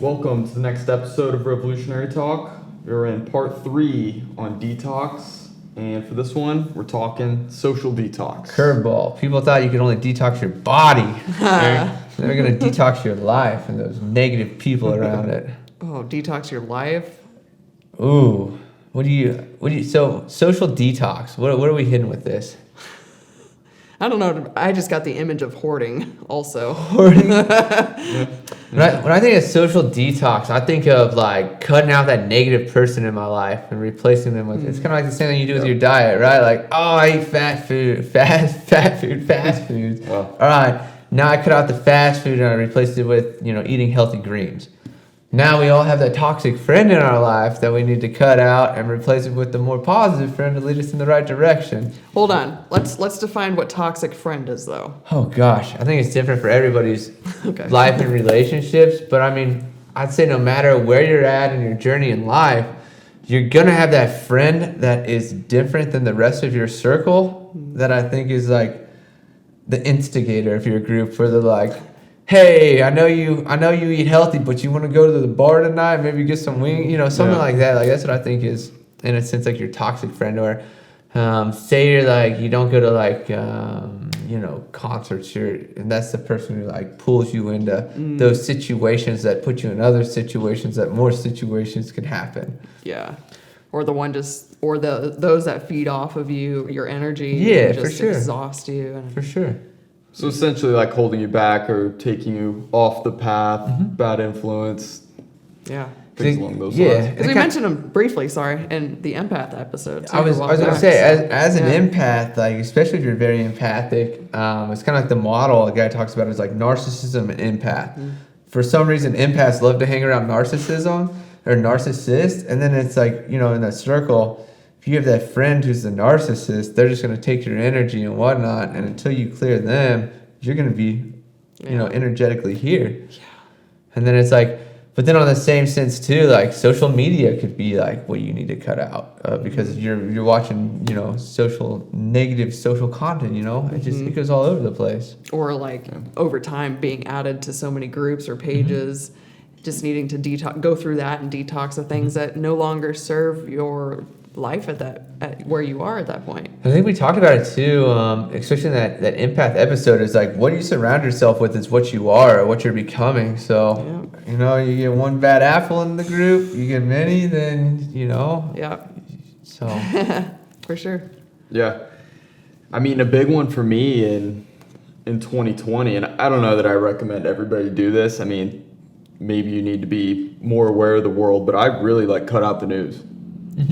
Welcome to the next episode of Revolutionary Talk. We're in part 3 on detox, and for this one, we're talking social detox. Curveball. People thought you could only detox your body. They're going to detox your life and those negative people around it. Oh, detox your life? Ooh. So social detox, what are we hitting with this? I don't know. I just got the image of hoarding also. Hoarding? When I think of social detox, I think of like cutting out that negative person in my life and replacing them with, it's kind of like the same thing you do with your diet, right? Like, oh, I eat fast food. Wow. All right, now I cut out the fast food and I replaced it with, eating healthy greens. Now we all have that toxic friend in our life that we need to cut out and replace it with the more positive friend to lead us in the right direction. Hold on. Let's define what toxic friend is, though. Oh gosh, I think it's different for everybody's Okay. life and relationships. But I mean, I'd say no matter where you're at in your journey in life, you're gonna have that friend that is different than the rest of your circle. That I think is like the instigator of your group, where they're like, hey, I know you eat healthy, but you want to go to the bar tonight, maybe get some wing, something like that. Like, that's what I think is, in a sense, like your toxic friend. Or say you're like, you don't go to like, concerts, and that's the person who like pulls you into those situations that put you in other situations that more situations can happen. Yeah. Or those that feed off of you, your energy. Yeah, and for just sure. exhaust you. For sure. So essentially like holding you back or taking you off the path, bad influence, Yeah. things along those Yeah. lines. Because we mentioned them briefly, in the empath episode. Too, I was a while going to back, say, so, as an yeah. empath, like especially if you're very empathic, it's kind of like the model a guy talks about is like narcissism and empath. For some reason, empaths love to hang around narcissism or narcissists, and then it's like, in that circle, if you have that friend who's the narcissist, they're just going to take your energy and whatnot, and until you clear them, you're going to be, energetically here. Yeah. And then it's like, but then on the same sense too, like social media could be like what you need to cut out because you're watching, negative social content, it goes all over the place. Or like over time being added to so many groups or pages, just needing to go through that and detox the things that no longer serve your life at where you are at that point. I think we talked about it too, especially in that empath episode, is like what you surround yourself with is what you are or what you're becoming. So, you get one bad apple in the group, you get many, then, Yeah. So. For sure. Yeah. I mean, a big one for me in 2020, and I don't know that I recommend everybody do this. I mean, maybe you need to be more aware of the world, but I really cut out the news.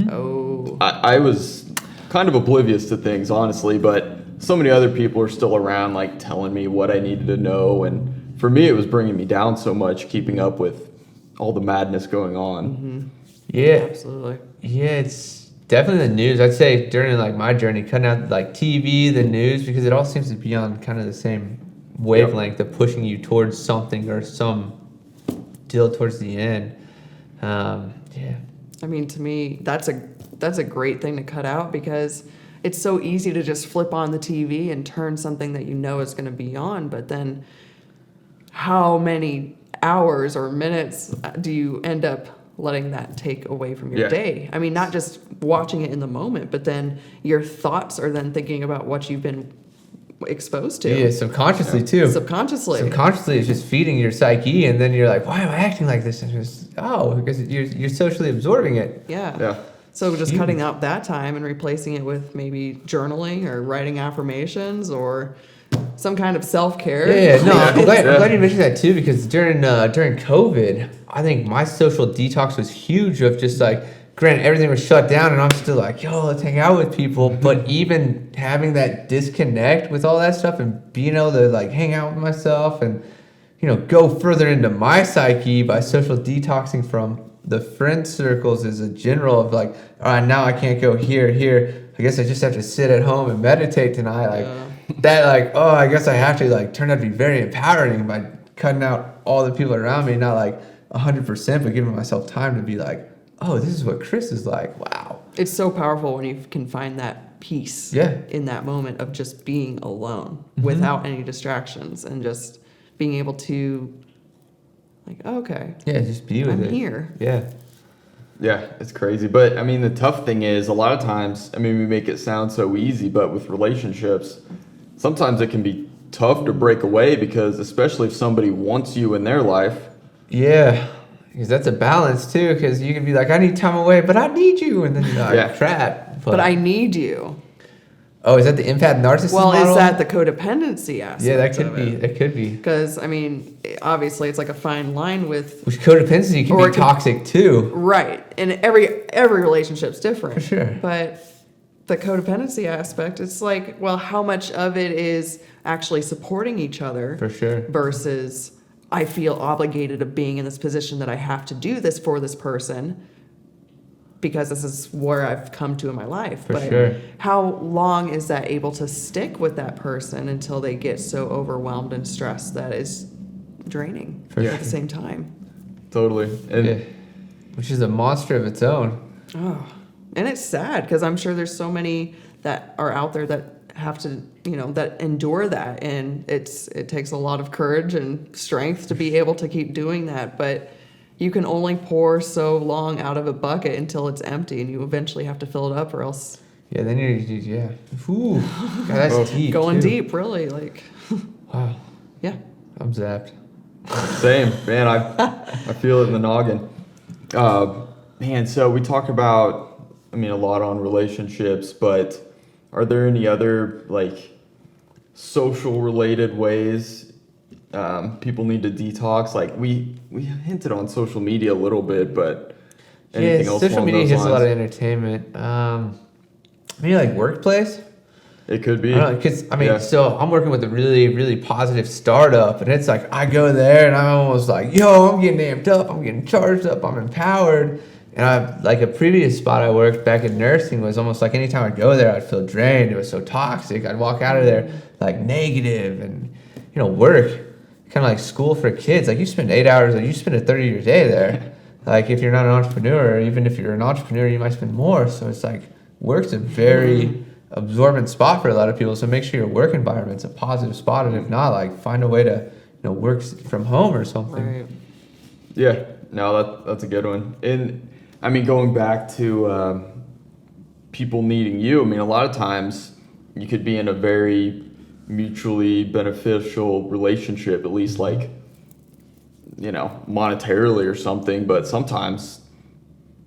Oh. I was kind of oblivious to things, honestly, but so many other people are still around, telling me what I needed to know. And for me, it was bringing me down so much, keeping up with all the madness going on. Yeah. Absolutely. Yeah, it's definitely the news. I'd say during my journey, cutting out TV, the news, because it all seems to be on kind of the same wavelength of pushing you towards something or some deal towards the end. Yeah. I mean, to me, that's a great thing to cut out because it's so easy to just flip on the TV and turn something that is going to be on. But then how many hours or minutes do you end up letting that take away from your day? I mean, not just watching it in the moment, but then your thoughts are then thinking about what you've been exposed to. Yeah, subconsciously too. Subconsciously, it's just feeding your psyche, and then you're like, why am I acting like this? And it's because you're socially absorbing it. Yeah. So just cutting out that time and replacing it with maybe journaling or writing affirmations or some kind of self-care. Yeah, no, I'm glad you mentioned that too, because during COVID, I think my social detox was huge of just granted, everything was shut down, and I'm still let's hang out with people. But even having that disconnect with all that stuff and being able to hang out with myself and, go further into my psyche by social detoxing from the friend circles is a general of all right, now I can't go here. I guess I just have to sit at home and meditate tonight. I guess I have to turn out to be very empowering by cutting out all the people around me, not 100%, but giving myself time to be oh, this is what Chris is like. Wow. It's so powerful when you can find that peace in that moment of just being alone without any distractions and just being able to Like, okay, Yeah, just be with I'm it. here. Yeah. Yeah, it's crazy. But I mean, the tough thing is a lot of times, I mean, we make it sound so easy, but with relationships, sometimes it can be tough to break away because, especially if somebody wants you in their life. Yeah. Because that's a balance too. Because you can be like, I need time away, but I need you, and then you're like, Yeah. trapped. But I need you. Oh, is that the empath narcissist Well, model? is that the codependency aspect? Yeah, that could of be. it? That could be. Because I mean, obviously, it's like a fine line with Which codependency can Or be it could- toxic too. right, and every relationship's different. For sure. But the codependency aspect, it's like, well, how much of it is actually supporting each other For sure. versus I feel obligated of being in this position that I have to do this for this person because this is where I've come to in my life. For sure. How long is that able to stick with that person until they get so overwhelmed and stressed that is draining For at sure. the same time? Totally. And Yeah. Which is a monster of its own. Oh, and it's sad because I'm sure there's so many that are out there that have to, that endure that, and it takes a lot of courage and strength to be able to keep doing that. But you can only pour so long out of a bucket until it's empty, and you eventually have to fill it up, or else Yeah, then yeah. Ooh, God, that's Oh. deep. going too. deep, really. Like, Wow, yeah. I'm zapped. same, man. I feel it in the noggin. Man, so we talked about, I mean, a lot on relationships, but are there any other like social related ways people need to detox? Like we hinted on social media a little bit, but anything else social along media those has a lot of lines? entertainment. Maybe like workplace. It could be. I don't know, because I mean, Yeah. so I'm working with a really, really positive startup, and it's like I go there and I'm almost like, yo, I'm getting amped up, I'm getting charged up, I'm empowered. And I like a previous spot I worked back in nursing was almost like anytime I'd go there, I'd feel drained. It was so toxic. I'd walk out of there like negative, and work kind of like school for kids. Like you spend 8 hours, you spend a 30-year day there. Like if you're not an entrepreneur, or even if you're an entrepreneur, you might spend more. So it's like work's a very absorbent spot for a lot of people. So make sure your work environment's a positive spot, and if not, like find a way to work from home or something. Right. Yeah, no, that's a good one. And I mean, going back to people needing you, I mean, a lot of times you could be in a very mutually beneficial relationship, at least like, monetarily or something, but sometimes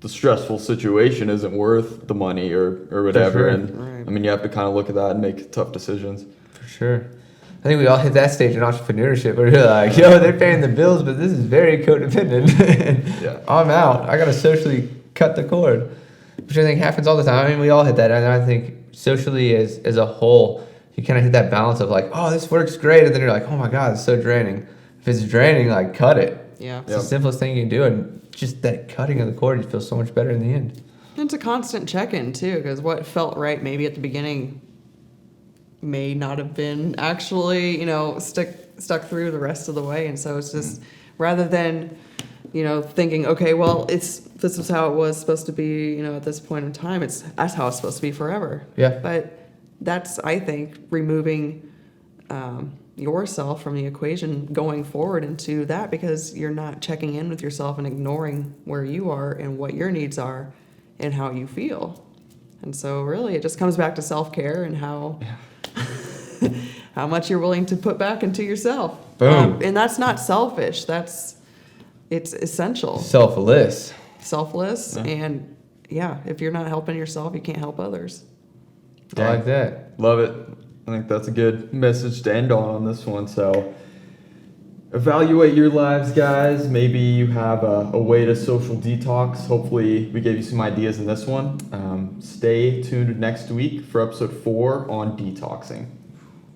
the stressful situation isn't worth the money or whatever. sure. And Right. I mean, you have to kind of look at that and make tough decisions. For sure. I think we all hit that stage in entrepreneurship where you're like, yo, they're paying the bills, but this is very codependent. Yeah. I'm out. I got to socially cut the cord, which I think happens all the time. I mean, we all hit that. And I think socially as a whole, you kind of hit that balance of like, oh, this works great. And then you're like, oh my God, it's so draining. If it's draining, like cut it. Yeah. It's the simplest thing you can do. And just that cutting of the cord, you feel so much better in the end. It's a constant check-in too, because what felt right maybe at the beginning may not have been actually, stuck through the rest of the way. And so it's just rather than, thinking, okay, well, this is how it was supposed to be, at this point in time. That's how it's supposed to be forever. Yeah. But that's, I think, removing yourself from the equation going forward into that, because you're not checking in with yourself and ignoring where you are and what your needs are and how you feel. And so really it just comes back to self-care and how how much you're willing to put back into yourself. Boom. And that's not selfish. It's essential. Selfless. Selfless. Yeah. And yeah, if you're not helping yourself, you can't help others. I like that. Love it. I think that's a good message to end on this one. So evaluate your lives, guys. Maybe you have a way to social detox. Hopefully we gave you some ideas in this one. Stay tuned next week for episode 4 on detoxing.